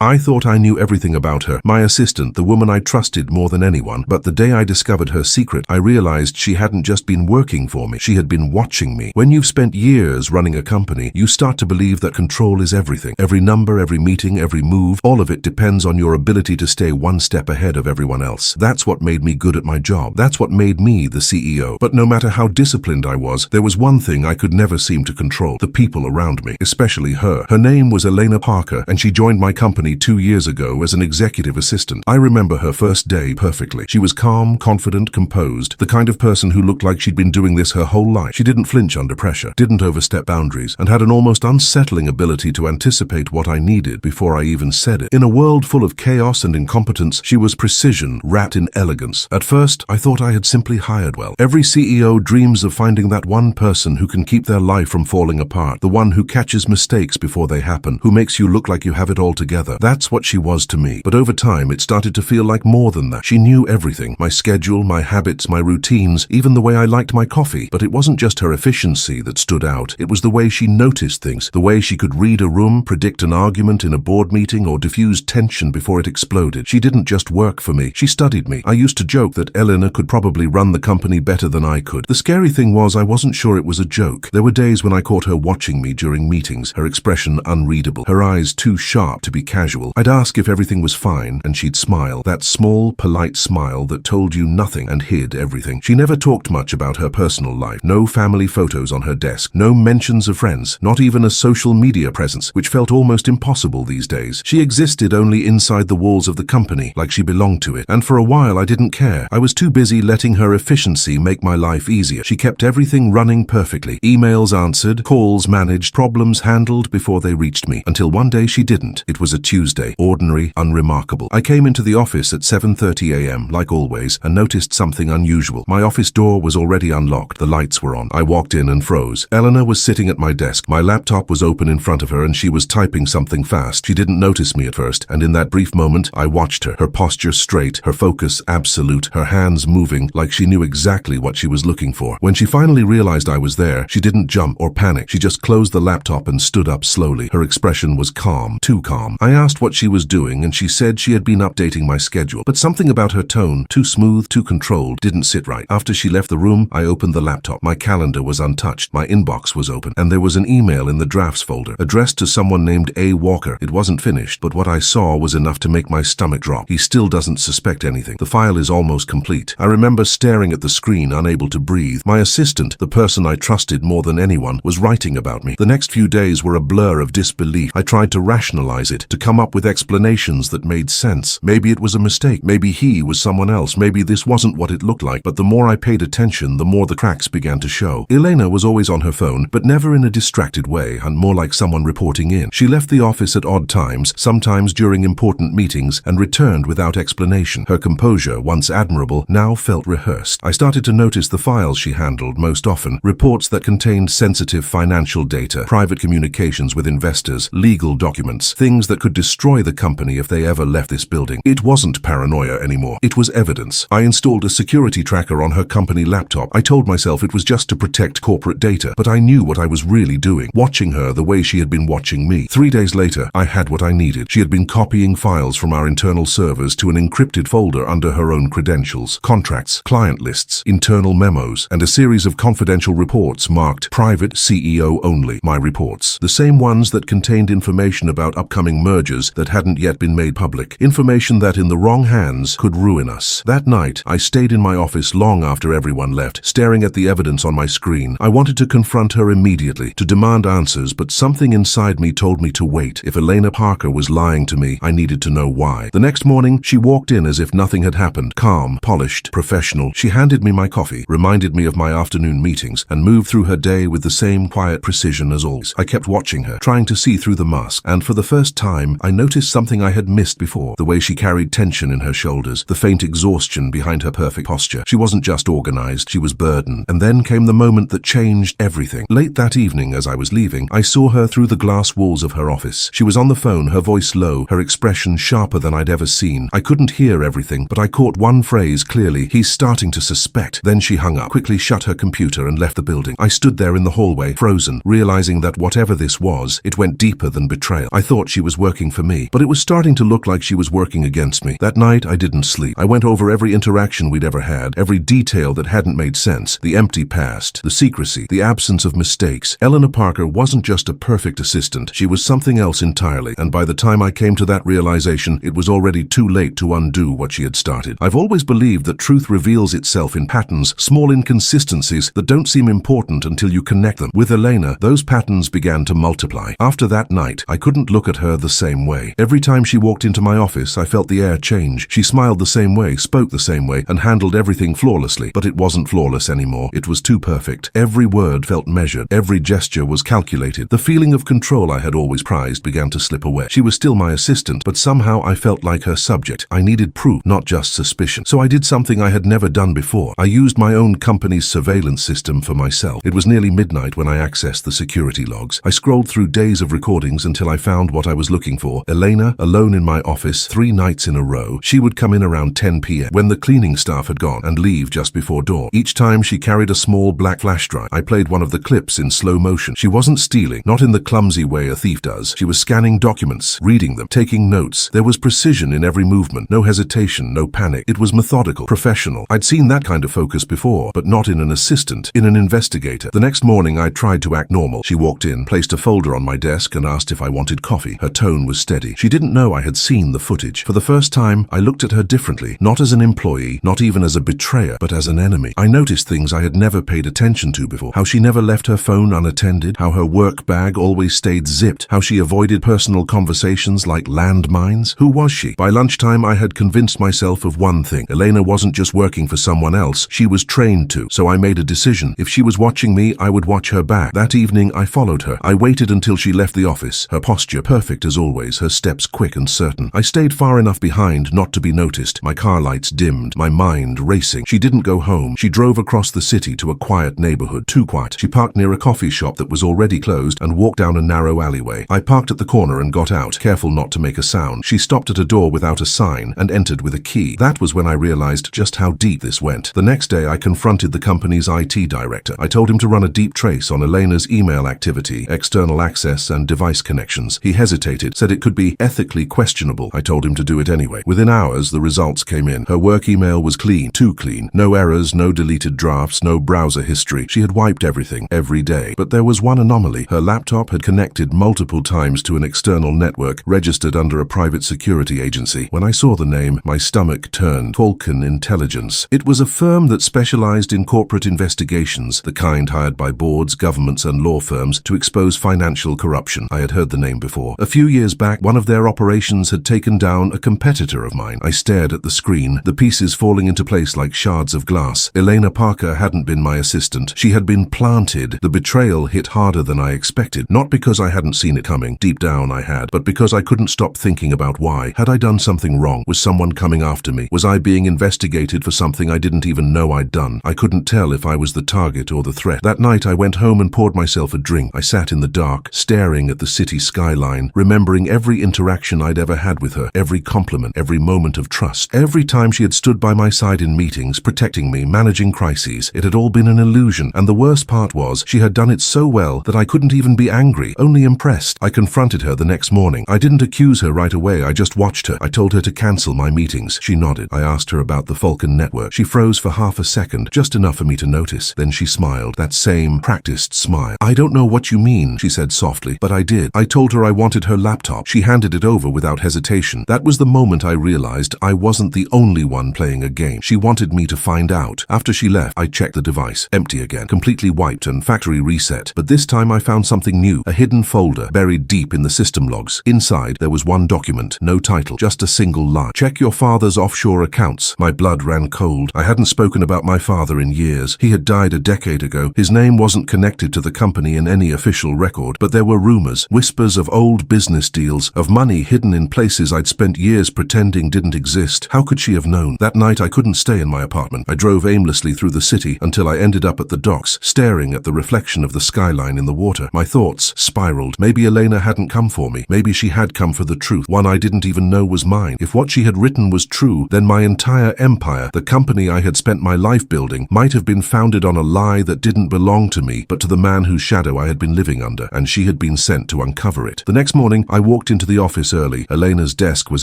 I thought I knew everything about her, my assistant, the woman I trusted more than anyone. But the day I discovered her secret, I realized she hadn't just been working for me, she had been watching me. When you've spent years running a company, you start to believe that control is everything. Every number, every meeting, every move, all of it depends on your ability to stay one step ahead of everyone else. That's what made me good at my job. That's what made me the CEO. But no matter how disciplined I was, there was one thing I could never seem to control: the people around me, especially her. Her name was Elena Parker, and she joined my company 2 years ago as an executive assistant. I remember her first day perfectly. She was calm, confident, composed, the kind of person who looked like she'd been doing this her whole life. She didn't flinch under pressure, didn't overstep boundaries, and had an almost unsettling ability to anticipate what I needed before I even said it. In a world full of chaos and incompetence, she was precision wrapped in elegance. At first, I thought I had simply hired well. Every CEO dreams of finding that one person who can keep their life from falling apart, the one who catches mistakes before they happen, who makes you look like you have it all together. That's what she was to me. But over time, it started to feel like more than that. She knew everything: my schedule, my habits, my routines, even the way I liked my coffee. But it wasn't just her efficiency that stood out. It was the way she noticed things, the way she could read a room, predict an argument in a board meeting, or diffuse tension before it exploded. She didn't just work for me, she studied me. I used to joke that Elena could probably run the company better than I could. The scary thing was, I wasn't sure it was a joke. There were days when I caught her watching me during meetings, her expression unreadable, her eyes too sharp to be casual. I'd ask if everything was fine, and she'd smile, that small, polite smile that told you nothing and hid everything. She never talked much about her personal life. No family photos on her desk, no mentions of friends, not even a social media presence, which felt almost impossible these days. She existed only inside the walls of the company, like she belonged to it. And for a while, I didn't care. I was too busy letting her efficiency make my life easier. She kept everything running perfectly. Emails answered, calls managed, problems handled before they reached me. Until one day she didn't. It was a Tuesday. Ordinary, unremarkable. I came into the office at 7:30 a.m., like always, and noticed something unusual. My office door was already unlocked. The lights were on. I walked in and froze. Elena was sitting at my desk. My laptop was open in front of her, and she was typing something fast. She didn't notice me at first, and in that brief moment, I watched her. Her posture straight, her focus absolute, her hands moving like she knew exactly what she was looking for. When she finally realized I was there, she didn't jump or panic. She just closed the laptop and stood up slowly. Her expression was calm, too calm. I asked what she was doing, and she said she had been updating my schedule. But something about her tone, too smooth, too controlled, didn't sit right. After she left the room, I opened the laptop. My calendar was untouched. My inbox was open, and there was an email in the drafts folder, addressed to someone named A. Walker. It wasn't finished, but what I saw was enough to make my stomach drop. He still doesn't suspect anything. The file is almost complete. I remember staring at the screen, unable to breathe. My assistant, the person I trusted more than anyone, was writing about me. The next few days were a blur of disbelief. I tried to rationalize it, to come up with explanations that made sense. Maybe it was a mistake. Maybe he was someone else. Maybe this wasn't what it looked like. But the more I paid attention, the more the cracks began to show. Elena was always on her phone, but never in a distracted way, and more like someone reporting in. She left the office at odd times, sometimes during important meetings, and returned without explanation. Her composure, once admirable, now felt rehearsed. I started to notice the files she handled most often: reports that contained sensitive financial data, private communications with investors, legal documents, things that could destroy the company if they ever left this building. It wasn't paranoia anymore. It was evidence. I installed a security tracker on her company laptop. I told myself it was just to protect corporate data, but I knew what I was really doing, watching her the way she had been watching me. 3 days later, I had what I needed. She had been copying files from our internal servers to an encrypted folder under her own credentials: contracts, client lists, internal memos, and a series of confidential reports marked private CEO only. My reports. The same ones that contained information about upcoming mergers that hadn't yet been made public. Information that, in the wrong hands, could ruin us. That night, I stayed in my office long after everyone left, staring at the evidence on my screen. I wanted to confront her immediately, to demand answers, but something inside me told me to wait. If Elena Parker was lying to me, I needed to know why. The next morning, she walked in as if nothing had happened. Calm, polished, professional. She handed me my coffee, reminded me of my afternoon meetings, and moved through her day with the same quiet precision as always. I kept watching her, trying to see through the mask, and for the first time, I noticed something I had missed before: the way she carried tension in her shoulders, the faint exhaustion behind her perfect posture. She wasn't just organized, she was burdened. And then came the moment that changed everything. Late that evening, as I was leaving, I saw her through the glass walls of her office. She was on the phone, her voice low, her expression sharper than I'd ever seen. I couldn't hear everything, but I caught one phrase clearly: "He's starting to suspect." Then she hung up, quickly shut her computer, and left the building. I stood there in the hallway, frozen, realizing that whatever this was, it went deeper than betrayal. I thought she was working for me, but it was starting to look like she was working against me. That night, I didn't sleep. I went over every interaction we'd ever had, every detail that hadn't made sense, the empty past, the secrecy, the absence of mistakes. Eleanor Parker wasn't just a perfect assistant. She was something else entirely, and by the time I came to that realization, it was already too late to undo what she had started. I've always believed that truth reveals itself in patterns, small inconsistencies that don't seem important until you connect them. With Elena, those patterns began to multiply. After that night, I couldn't look at her the same way. Every time she walked into my office, I felt the air change. She smiled the same way, spoke the same way, and handled everything flawlessly. But it wasn't flawless anymore. It was too perfect. Every word felt measured. Every gesture was calculated. The feeling of control I had always prized began to slip away. She was still my assistant, but somehow I felt like her subject. I needed proof, not just suspicion. So I did something I had never done before. I used my own company's surveillance system for myself. It was nearly midnight when I accessed the security logs. I scrolled through days of recordings until I found what I was looking for. Elena, alone in my office, 3 nights in a row. She would come in around 10 p.m. when the cleaning staff had gone and leave just before dawn. Each time she carried a small black flash drive. I played one of the clips in slow motion. She wasn't stealing, not in the clumsy way a thief does. She was scanning documents, reading them, taking notes. There was precision in every movement, no hesitation, no panic. It was methodical, professional. I'd seen that kind of focus before, but not in an assistant, in an investigator. The next morning I tried to act normal. She walked in, placed a folder on my desk and asked if I wanted coffee. Her tone was steady. She didn't know I had seen the footage. For the first time, I looked at her differently, not as an employee, not even as a betrayer, but as an enemy. I noticed things I had never paid attention to before. How she never left her phone unattended, how her work bag always stayed zipped, how she avoided personal conversations like landmines. Who was she? By lunchtime, I had convinced myself of one thing. Elena wasn't just working for someone else, she was trained to. So I made a decision. If she was watching me, I would watch her back. That evening, I followed her. I waited until she left the office, her posture perfect as always, her steps quick and certain. I stayed far enough behind not to be noticed. My car lights dimmed, my mind racing. She didn't go home. She drove across the city to a quiet neighborhood. Too quiet. She parked near a coffee shop that was already closed and walked down a narrow alleyway. I parked at the corner and got out, careful not to make a sound. She stopped at a door without a sign and entered with a key. That was when I realized just how deep this went. The next day, I confronted the company's IT director. I told him to run a deep trace on Elena's email activity, external access, and device connections. He hesitated, said it could be ethically questionable. I told him to do it anyway. Within hours, the results came in. Her work email was clean, too clean. No errors, no deleted drafts, no browser history. She had wiped everything, every day. But there was one anomaly. Her laptop had connected multiple times to an external network registered under a private security agency. When I saw the name, my stomach turned. Falcon Intelligence. It was a firm that specialized in corporate investigations, the kind hired by boards, governments, and law firms to expose financial corruption. I had heard the name before. A few years back, one of their operations had taken down a competitor of mine. I stared at the screen, the pieces falling into place like shards of glass. Elena Parker hadn't been my assistant. She had been planted. The betrayal hit harder than I expected. Not because I hadn't seen it coming. Deep down I had. But because I couldn't stop thinking about why. Had I done something wrong? Was someone coming after me? Was I being investigated for something I didn't even know I'd done? I couldn't tell if I was the target or the threat. That night I went home and poured myself a drink. I sat in the dark, staring at the city skyline, remembering every interaction I'd ever had with her, every compliment, every moment of trust. Every time she had stood by my side in meetings, protecting me, managing crises. It had all been an illusion, and the worst part was, she had done it so well that I couldn't even be angry, only impressed. I confronted her the next morning. I didn't accuse her right away, I just watched her. I told her to cancel my meetings. She nodded. I asked her about the Falcon network. She froze for half a second, just enough for me to notice. Then she smiled, that same practiced smile. I don't know what you mean, she said softly, but I did. I told her I wanted her laptop. She handed it over without hesitation. That was the moment I realized I wasn't the only one playing a game. She wanted me to find out. After she left, I checked the device. Empty again, completely wiped and factory reset. But this time I found something new, a hidden folder buried deep in the system logs. Inside, there was one document, no title, just a single line. Check your father's offshore accounts. My blood ran cold. I hadn't spoken about my father in years. He had died a decade ago. His name wasn't connected to the company in any official record, but there were rumors, whispers of old business deals, of money hidden in places I'd spent years pretending didn't exist. How could she have known? That night I couldn't stay in my apartment. I drove aimlessly through the city until I ended up at the docks, staring at the reflection of the skyline in the water. My thoughts spiraled. Maybe Elena hadn't come for me. Maybe she had come for the truth, one I didn't even know was mine. If what she had written was true, then my entire empire, the company I had spent my life building, might have been founded on a lie that didn't belong to me, but to the man whose shadow I had been living under, and she had been sent to uncover it. The next morning, I walked into the office early. Elena's desk was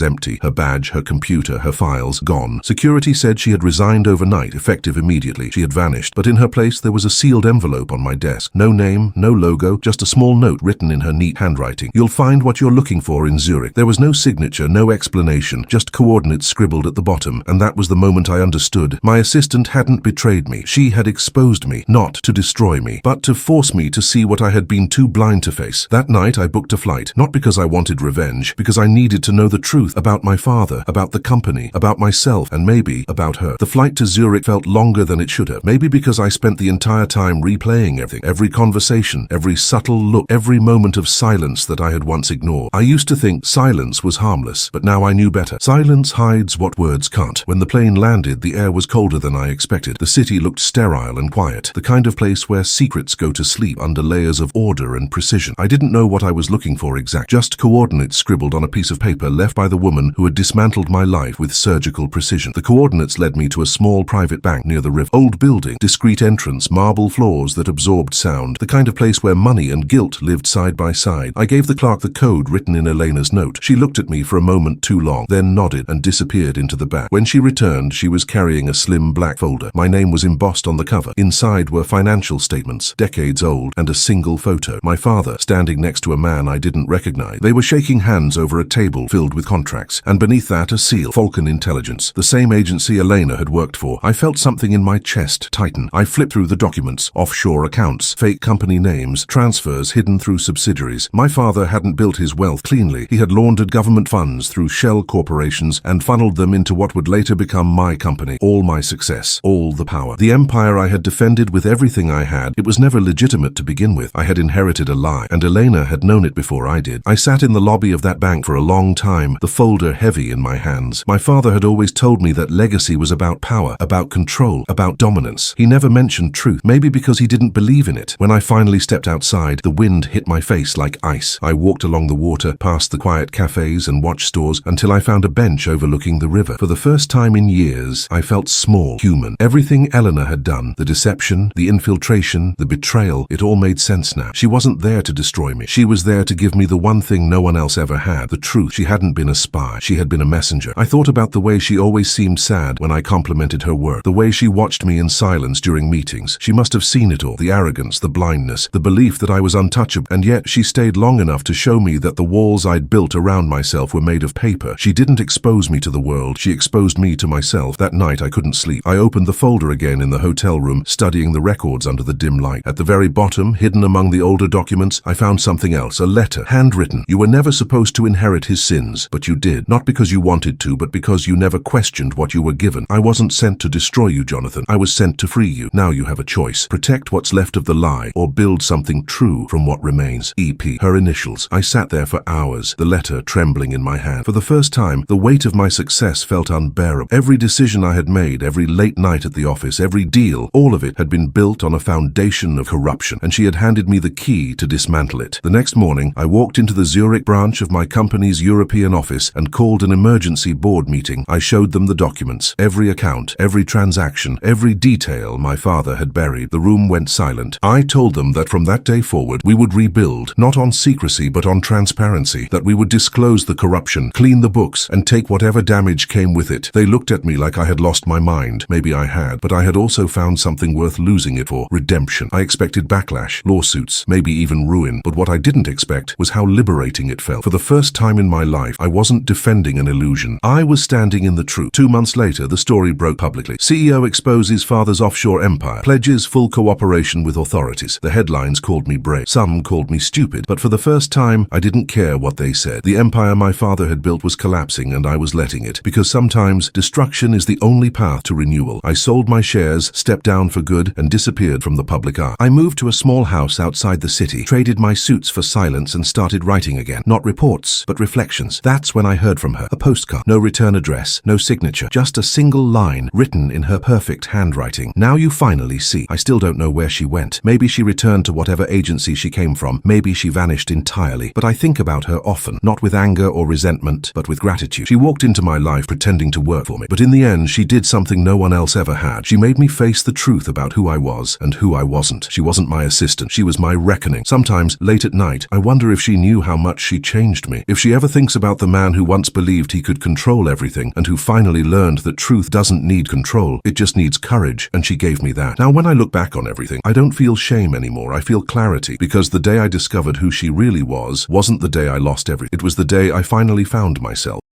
empty, her badge, her computer, her files gone. Security said she had resigned overnight, effective immediately. She had vanished, but in her place there was a sealed envelope on my desk. No name, no logo, just a small note written in her neat handwriting. "You'll find what you're looking for in Zurich." There was no signature, no explanation, just coordinates scribbled at the bottom, and that was the moment I understood. My assistant hadn't betrayed me. She had exposed me, not to destroy me, but to force me to see what I had been too blind to face. That night I booked a flight, not because I wanted revenge, because I needed to know the truth about my father, about the company, about myself, and maybe about her. The flight to Zurich felt longer than it should have, maybe because I spent the entire time replaying everything, every conversation, every subtle look, every moment of silence that I had once ignored. I used to think silence was harmless, but now I knew better. Silence hides what words can't. When the plane landed, the air was colder than I expected. The city looked sterile and quiet, the kind of place where secrets go to sleep under layers of order and precision. I didn't know what I was looking for exactly, just coordinates scribbled on a piece of paper left by the woman who had dismantled my life with surgical precision. The coordinates led me to a small private bank near the river. Old building, discreet entrance, marble floors that absorbed sound, the kind of place where money and guilt lived side by side. I gave the clerk the code written in Elena's note. She looked at me for a moment too long, then nodded and disappeared into the back. When she returned, she was carrying a slim black folder. My name was embossed on the cover. Inside were financial statements, decades old, and a single photo. My father, standing next to a man I didn't recognize. They were shaking hands over a table filled with contracts, and beneath that a seal, Falcon Intelligence, the same agency Elena had worked for. I felt something in my chest tighten. I flipped through the documents, offshore accounts, fake company names, transfers hidden through subsidiaries. My father hadn't built his wealth cleanly. He had laundered government funds through shell corporations and funneled them into what would later become my company. All my success, all the power. The empire I had defended with everything I had, it was never legitimate to begin with. I had inherited a lie, and Elena had known it before I did. I sat in the lobby of that bank for a long time, the folder heavy in my hands. My father had always told me that legacy was about power, about control, about dominance. He never mentioned truth, maybe because he didn't believe in it. When I finally stepped outside, the wind hit my face like ice. I walked along the water, past the quiet cafes and watch stores, until I found a bench overlooking the river. For the first time in years, I felt small, human. Everything Eleanor had done, the deception, the infiltration, the betrayal, it all made sense now. She wasn't there to destroy me. She was there to give me the one thing no one else ever had, the truth. She hadn't been a spy. She had been a messenger. I thought about the way she always seemed sad when I complimented her work, the way she watched me in silence during meetings. She must have seen it all, the arrogance, the blindness, the belief that I was untouchable, and yet she stayed long enough to show me that the walls I'd built around myself were made of paper. She didn't expose me to the world. She exposed me to myself. That night I couldn't sleep. I opened the folder again in the hotel room, studying the records under the dim light. At the very bottom, hidden among the older documents, I found something else, a letter, handwritten. You were never supposed to inherit his sins, but you did. Not because you wanted to, but because you never questioned what you were given. I wasn't sent to destroy you, Jonathan. I was sent to free you. Now you have a choice. Protect what's left of the lie, or build something true from what remains. EP, her initials. I sat there for hours, the letter trembling in my hand. For the first time, the weight of my success felt unbearable. Every decision I had made, every late night at the office, every deal, all of it had been built on a foundation of corruption, and she had handed me the key to dismantle it. The next morning, I walked into the Zurich branch of my company's European office and called an emergency board meeting. I showed them the documents, every account, every transaction, every detail my father had buried. The room went silent. I told them that from that day forward, we would rebuild, not on secrecy but on transparency, that we would disclose the corruption, clean the books, and take whatever damage came with it. They looked at me like I had lost my mind. Maybe I had, but I had also found something worth losing it for: redemption. I expected backlash, lawsuits, maybe even ruin, but what I didn't expect was how liberating it felt. For the first time in my life, I wasn't defending an illusion. I was standing in the truth. 2 months later, the story broke publicly. CEO exposes father's offshore empire, pledges full cooperation with authorities. The headlines called me brave. Some called me stupid, but for the first time, I didn't care what they said. The empire my father had built was collapsing, and I was letting it, because sometimes destruction is the only path to renewal. I sold my shares, stepped down for good, and disappeared from the public eye. I moved to a small house outside the city, traded my suits for silence, and started writing again. Not reports, but reflections. That's when I heard from her. A postcard. No return address, no signature, just a single line written in her perfect handwriting. Now you finally see. I still don't know where she went. Maybe she returned to whatever agency she came from. Maybe she vanished entirely. But I think about her often, not with anger or resentment, but with gratitude. She walked into my life pretending to work for me, but in the end, she did something no one else ever had. She made me face the truth about who I was and who I wasn't. She wasn't my assistant. She was my reckoning. Sometimes, late at night, I wonder if she knew how much much she changed me. If she ever thinks about the man who once believed he could control everything and who finally learned that truth doesn't need control, it just needs courage, and she gave me that. Now, when I look back on everything, I don't feel shame anymore. I feel clarity, because the day I discovered who she really was wasn't the day I lost everything. It was the day I finally found myself.